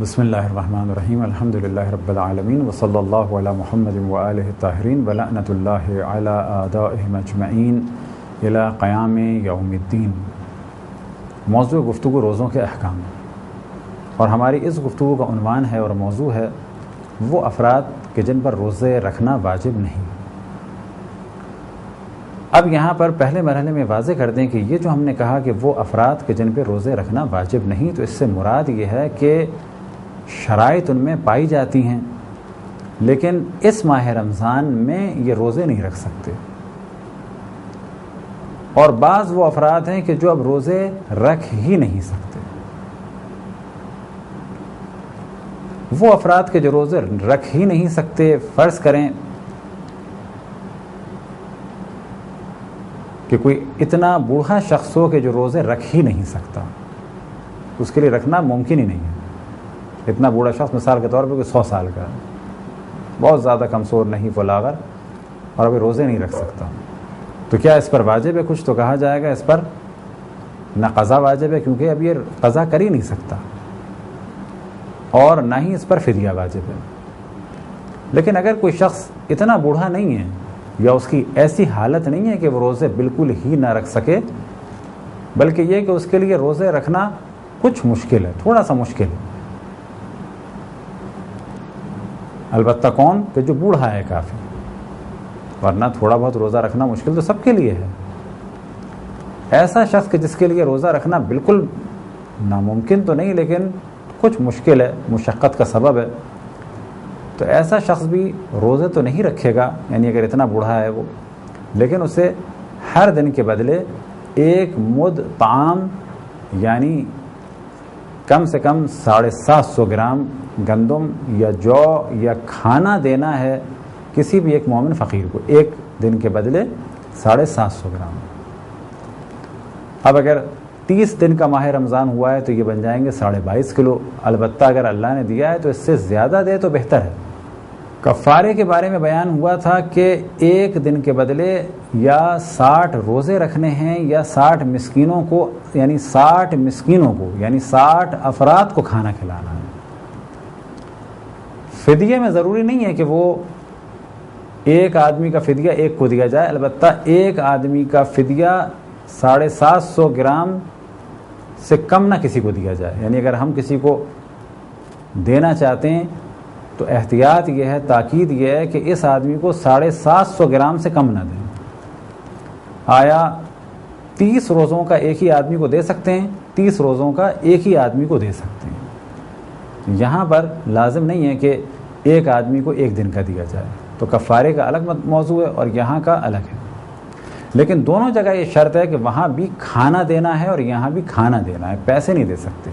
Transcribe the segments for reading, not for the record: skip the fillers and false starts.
بسم اللہ الرحمن الرحیم الحمدللہ رب العالمین وصلی اللہ علی محمد وآلہ الطاہرین ولعنۃ اللہ علی اعدائہم اجمعین الی قیام یوم الدین۔ موضوع گفتگو روزوں کے احکام، اور ہماری اس گفتگو کا عنوان ہے اور موضوع ہے وہ افراد کہ جن پر روزے رکھنا واجب نہیں۔ اب یہاں پر پہلے مرحلے میں واضح کر دیں کہ یہ جو ہم نے کہا کہ وہ افراد کہ جن پہ روزے رکھنا واجب نہیں، تو اس سے مراد یہ ہے کہ شرائط ان میں پائی جاتی ہیں لیکن اس ماہ رمضان میں یہ روزے نہیں رکھ سکتے، اور بعض وہ افراد ہیں کہ جو اب روزے رکھ ہی نہیں سکتے۔ وہ افراد کے جو روزے رکھ ہی نہیں سکتے، فرض کریں کہ کوئی اتنا بوڑھا شخص ہو کہ جو روزے رکھ ہی نہیں سکتا، اس کے لیے رکھنا ممکن ہی نہیں ہے۔ اتنا بوڑھا شخص مثال کے طور پہ کوئی 100 سال کا، بہت زیادہ کمزور نہیں فلاور، اور ابھی روزے نہیں رکھ سکتا، تو کیا اس پر واجب ہے؟ کچھ تو کہا جائے گا اس پر نہ قضا واجب ہے، کیونکہ اب یہ قضا کر ہی نہیں سکتا، اور نہ ہی اس پر فدیہ واجب ہے۔ لیکن اگر کوئی شخص اتنا بوڑھا نہیں ہے یا اس کی ایسی حالت نہیں ہے کہ وہ روزے بالکل ہی نہ رکھ سکے، بلکہ یہ کہ اس کے لیے روزے رکھنا کچھ مشکل ہے، تھوڑا سا مشکل ہے، البتہ کون کہ جو بوڑھا ہے کافی، ورنہ تھوڑا بہت روزہ رکھنا مشکل تو سب کے لیے ہے۔ ایسا شخص کہ جس کے لیے روزہ رکھنا بالکل ناممکن تو نہیں لیکن کچھ مشکل ہے، مشقت کا سبب ہے، تو ایسا شخص بھی روزے تو نہیں رکھے گا، یعنی اگر اتنا بوڑھا ہے وہ، لیکن اسے ہر دن کے بدلے 1 مد طعام یعنی کم سے کم 750 گرام گندم یا جو یا کھانا دینا ہے کسی بھی ایک مومن فقیر کو، ایک دن کے بدلے 750 گرام۔ اب اگر 30 دن کا ماہ رمضان ہوا ہے تو یہ بن جائیں گے 22.5 کلو، البتہ اگر اللہ نے دیا ہے تو اس سے زیادہ دے تو بہتر ہے۔ کفارے کے بارے میں بیان ہوا تھا کہ ایک دن کے بدلے یا 60 روزے رکھنے ہیں یا 60 مسکینوں کو یعنی 60 افراد کو کھانا کھلانا ہے۔ فدیے میں ضروری نہیں ہے کہ وہ ایک آدمی کا فدیہ ایک کو دیا جائے، البتہ ایک آدمی کا فدیہ 750 گرام سے کم نہ کسی کو دیا جائے، یعنی اگر ہم کسی کو دینا چاہتے ہیں تو احتیاط یہ ہے، تاکید یہ ہے کہ اس آدمی کو 750 گرام سے کم نہ دیں۔ آیا 30 روزوں کا ایک ہی آدمی کو دے سکتے ہیں؟ 30 روزوں کا ایک ہی آدمی کو دے سکتے ہیں۔ یہاں پر لازم نہیں ہے کہ ایک آدمی کو ایک دن کا دیا جائے، تو کفارے کا الگ موضوع ہے اور یہاں کا الگ ہے، لیکن دونوں جگہ یہ شرط ہے کہ وہاں بھی کھانا دینا ہے اور یہاں بھی کھانا دینا ہے، پیسے نہیں دے سکتے۔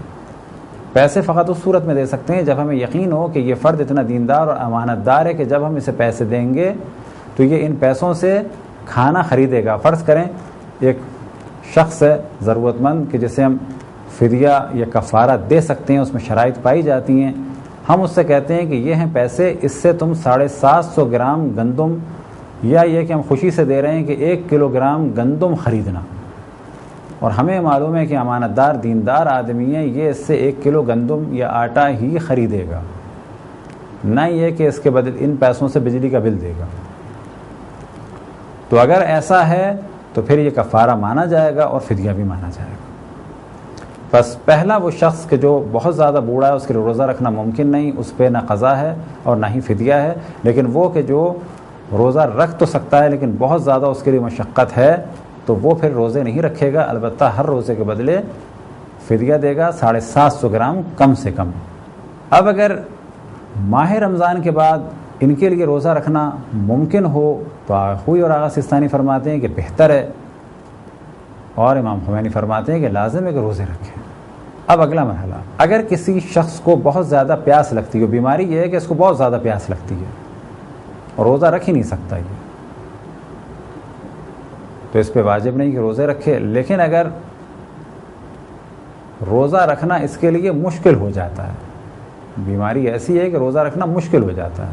پیسے فقط اس صورت میں دے سکتے ہیں جب ہمیں یقین ہو کہ یہ فرد اتنا دیندار اور امانت دار ہے کہ جب ہم اسے پیسے دیں گے تو یہ ان پیسوں سے کھانا خریدے گا۔ فرض کریں ایک شخص ہے ضرورت مند کہ جسے ہم فدیہ یا کفارہ دے سکتے ہیں، اس میں شرائط پائی جاتی ہیں، ہم اس سے کہتے ہیں کہ یہ ہیں پیسے، اس سے تم 750 گرام گندم، یا یہ کہ ہم خوشی سے دے رہے ہیں کہ 1 کلو گرام گندم خریدنا، اور ہمیں معلوم ہے کہ امانت دار دیندار آدمی ہے، یہ اس سے 1 کلو گندم یا آٹا ہی خریدے گا، نہ یہ کہ اس کے بدل ان پیسوں سے بجلی کا بل دے گا۔ تو اگر ایسا ہے تو پھر یہ کفارہ مانا جائے گا اور فدیہ بھی مانا جائے گا۔ بس پہلا وہ شخص کہ جو بہت زیادہ بوڑھا ہے، اس کے لیے روزہ رکھنا ممکن نہیں، اس پہ نہ قضا ہے اور نہ ہی فدیہ ہے، لیکن وہ کہ جو روزہ رکھ تو سکتا ہے لیکن بہت زیادہ اس کے لیے مشقت ہے، تو وہ پھر روزے نہیں رکھے گا، البتہ ہر روزے کے بدلے فدیہ دے گا 750 گرام کم سے کم۔ اب اگر ماہ رمضان کے بعد ان کے لیے روزہ رکھنا ممکن ہو تو خوئی اور آغا سستانی فرماتے ہیں کہ بہتر ہے، اور امام خمینی فرماتے ہیں کہ لازم ہے کہ روزے رکھیں۔ اب اگلا مرحلہ، اگر کسی شخص کو بہت زیادہ پیاس لگتی ہو، بیماری یہ ہے کہ اس کو بہت زیادہ پیاس لگتی ہے اور روزہ رکھ ہی نہیں سکتا یہ، تو اس پہ واجب نہیں کہ روزے رکھے، لیکن اگر روزہ رکھنا اس کے لیے مشکل ہو جاتا ہے، بیماری ایسی ہے کہ روزہ رکھنا مشکل ہو جاتا ہے،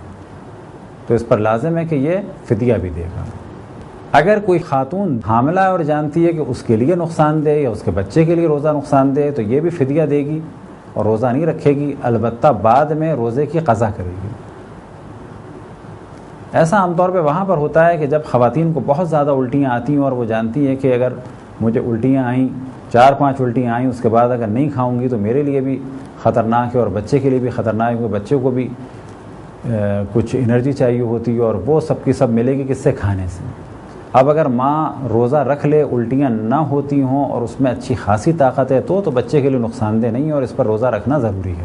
تو اس پر لازم ہے کہ یہ فدیہ بھی دے گا۔ اگر کوئی خاتون حاملہ اور جانتی ہے کہ اس کے لیے نقصان دہ یا اس کے بچے کے لیے روزہ نقصان دہ تو یہ بھی فدیہ دے گی، اور روزہ نہیں رکھے گی، البتہ بعد میں روزے کی قضا کرے گی۔ ایسا عام طور پہ وہاں پر ہوتا ہے کہ جب خواتین کو بہت زیادہ الٹیاں آتی ہیں اور وہ جانتی ہیں کہ اگر مجھے الٹیاں آئیں، 4-5 الٹیاں آئیں، اس کے بعد اگر نہیں کھاؤں گی تو میرے لیے بھی خطرناک ہے اور بچے کے لیے بھی خطرناک ہے، کیونکہ بچے کو بھی کچھ انرجی چاہیے ہوتی ہے اور وہ سب کی سب ملے گی کس سے؟ کھانے سے۔ اب اگر ماں روزہ رکھ لے، الٹیاں نہ ہوتی ہوں اور اس میں اچھی خاصی طاقت ہے تو بچے کے لیے نقصان دہ نہیں ہے اور اس پر روزہ رکھنا ضروری ہے،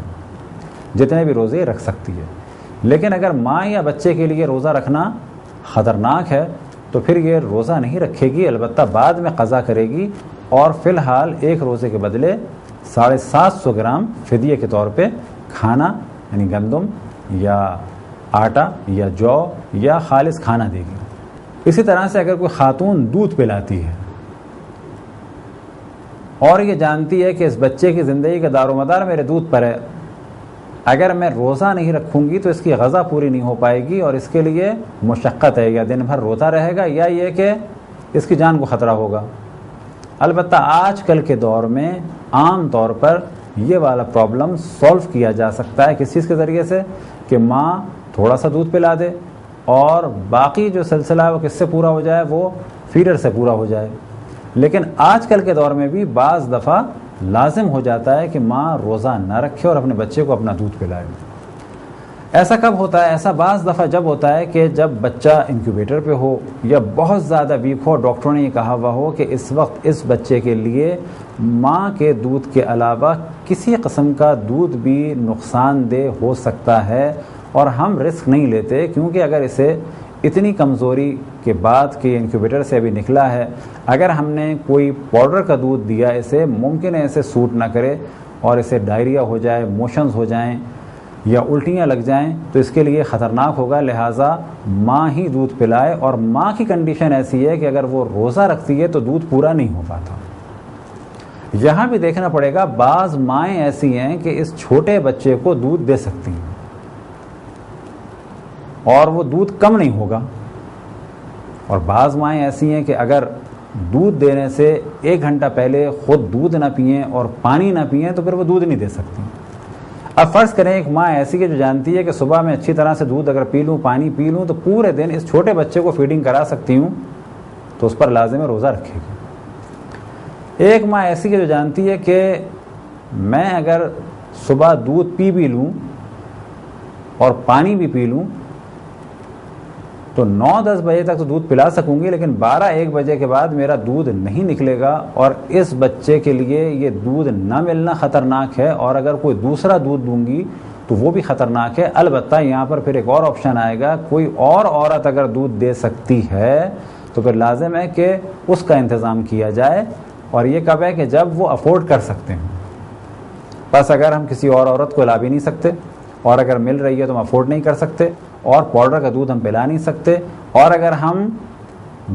جتنے بھی روزے رکھ سکتی ہے۔ لیکن اگر ماں یا بچے کے لیے روزہ رکھنا خطرناک ہے تو پھر یہ روزہ نہیں رکھے گی، البتہ بعد میں قضا کرے گی، اور فی الحال ایک روزے کے بدلے 750 گرام فدیے کے طور پہ کھانا یعنی گندم یا آٹا یا جو یا خالص کھانا دے گی۔ اسی طرح سے اگر کوئی خاتون دودھ پلاتی ہے اور یہ جانتی ہے کہ اس بچے کی زندگی کا دار و مدار میرے دودھ پر ہے، اگر میں روزہ نہیں رکھوں گی تو اس کی غذا پوری نہیں ہو پائے گی اور اس کے لیے مشقت ہے، یا دن بھر روتا رہے گا یا یہ کہ اس کی جان کو خطرہ ہوگا۔ البتہ آج کل کے دور میں عام طور پر یہ والا پرابلم سولو کیا جا سکتا ہے کس چیز کے ذریعے سے؟ کہ ماں تھوڑا سا دودھ پلا دے اور باقی جو سلسلہ ہے وہ کس سے پورا ہو جائے؟ وہ فیڈر سے پورا ہو جائے۔ لیکن آج کل کے دور میں بھی بعض دفعہ لازم ہو جاتا ہے کہ ماں روزہ نہ رکھے اور اپنے بچے کو اپنا دودھ پلائے۔ ایسا کب ہوتا ہے؟ ایسا بعض دفعہ جب ہوتا ہے کہ جب بچہ انکیوبیٹر پہ ہو یا بہت زیادہ ویک ہو، ڈاکٹروں نے یہ کہا ہوا ہو کہ اس وقت اس بچے کے لیے ماں کے دودھ کے علاوہ کسی قسم کا دودھ بھی نقصان دہ ہو سکتا ہے اور ہم رسک نہیں لیتے، کیونکہ اگر اسے اتنی کمزوری کے بعد کہ انکیوبیٹر سے ابھی نکلا ہے، اگر ہم نے کوئی پاؤڈر کا دودھ دیا اسے، ممکن ہے اسے سوٹ نہ کرے اور اسے ڈائریا ہو جائے، موشنز ہو جائیں یا الٹیاں لگ جائیں تو اس کے لیے خطرناک ہوگا۔ لہٰذا ماں ہی دودھ پلائے، اور ماں کی کنڈیشن ایسی ہے کہ اگر وہ روزہ رکھتی ہے تو دودھ پورا نہیں ہو پاتا۔ یہاں بھی دیکھنا پڑے گا، بعض مائیں ایسی ہیں کہ اس چھوٹے بچے کو دودھ دے سکتی ہیں اور وہ دودھ کم نہیں ہوگا، اور بعض مائیں ایسی ہیں کہ اگر دودھ دینے سے 1 گھنٹہ پہلے خود دودھ نہ پئیں اور پانی نہ پئیں تو پھر وہ دودھ نہیں دے سکتی۔ اب فرض کریں ایک ماں ایسی ہے جو جانتی ہے کہ صبح میں اچھی طرح سے دودھ اگر پی لوں، پانی پی لوں تو پورے دن اس چھوٹے بچے کو فیڈنگ کرا سکتی ہوں، تو اس پر لازم ہے روزہ رکھے گی۔ ایک ماں ایسی ہے جو جانتی ہے کہ میں اگر صبح دودھ پی بھی لوں اور پانی بھی پی لوں تو 9-10 بجے تک تو دودھ پلا سکوں گی، لیکن 12-1 بجے کے بعد میرا دودھ نہیں نکلے گا اور اس بچے کے لیے یہ دودھ نہ ملنا خطرناک ہے، اور اگر کوئی دوسرا دودھ دوں گی تو وہ بھی خطرناک ہے۔ البتہ یہاں پر پھر ایک اور آپشن آئے گا، کوئی اور عورت اگر دودھ دے سکتی ہے تو پھر لازم ہے کہ اس کا انتظام کیا جائے، اور یہ کب ہے کہ جب وہ افورڈ کر سکتے ہیں۔ بس اگر ہم کسی اور عورت کو لا بھی نہیں سکتے اور اگر مل رہی ہے تو ہم افورڈ نہیں کر سکتے، اور پاؤڈر کا دودھ ہم پلا نہیں سکتے، اور اگر ہم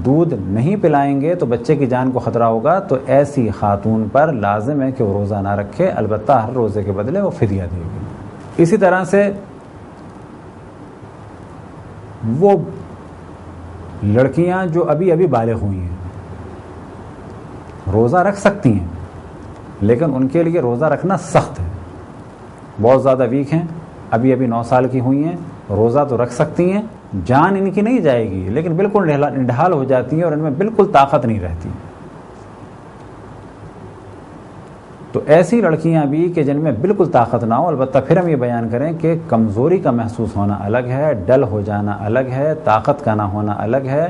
دودھ نہیں پلائیں گے تو بچے کی جان کو خطرہ ہوگا، تو ایسی خاتون پر لازم ہے کہ وہ روزہ نہ رکھے، البتہ ہر روزے کے بدلے وہ فدیہ دے گی۔ اسی طرح سے وہ لڑکیاں جو ابھی بالغ ہوئی ہیں روزہ رکھ سکتی ہیں، لیکن ان کے لیے روزہ رکھنا سخت ہے۔ بہت زیادہ ویک ہیں، ابھی 9 سال کی ہوئی ہیں، روزہ تو رکھ سکتی ہیں، جان ان کی نہیں جائے گی لیکن بالکل نڈھال ہو جاتی ہیں اور ان میں بالکل طاقت نہیں رہتی۔ تو ایسی لڑکیاں بھی کہ جن میں بالکل طاقت نہ ہو، البتہ پھر ہم یہ بیان کریں کہ کمزوری کا محسوس ہونا الگ ہے، ڈل ہو جانا الگ ہے، طاقت کا نہ ہونا الگ ہے،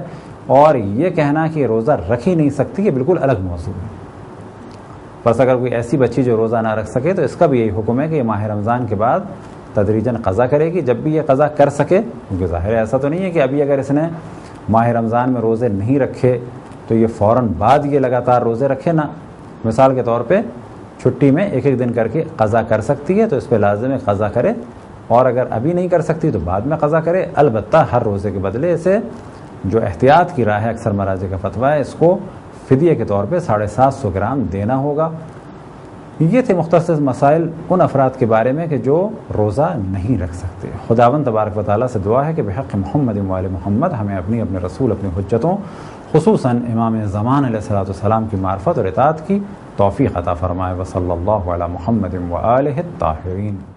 اور یہ کہنا کہ روزہ رکھ ہی نہیں سکتی یہ بالکل الگ موضوع ہے۔ بس اگر کوئی ایسی بچی جو روزہ نہ رکھ سکے تو اس کا بھی یہی حکم ہے کہ یہ ماہ رمضان کے بعد تدریجاً قضا کرے گی، جب بھی یہ قضا کر سکے، کیونکہ ظاہر ہے ایسا تو نہیں ہے کہ ابھی اگر اس نے ماہ رمضان میں روزے نہیں رکھے تو یہ فوراً بعد یہ لگاتار روزے رکھے نا۔ مثال کے طور پہ چھٹی میں 1 دن کر کے قضا کر سکتی ہے تو اس پہ لازم ہے قضا کرے، اور اگر ابھی نہیں کر سکتی تو بعد میں قضا کرے، البتہ ہر روزے کے بدلے اسے جو احتیاط کی راہ ہے، اکثر مراجع کا فتویٰ ہے، اس کو فدیے کے طور پہ 750 گرام دینا ہوگا۔ یہ تھے مختصر مسائل ان افراد کے بارے میں کہ جو روزہ نہیں رکھ سکتے۔ خداوند تبارک و تعالیٰ سے دعا ہے کہ بحق محمد و آل محمد ہمیں اپنے رسول، اپنی حجتوں، خصوصاً امام زمان علیہ الصلوۃ والسلام کی معرفت اور اطاعت کی توفیق عطا فرمائے۔ وصلی اللہ علی محمد و آلہ الطاہرین۔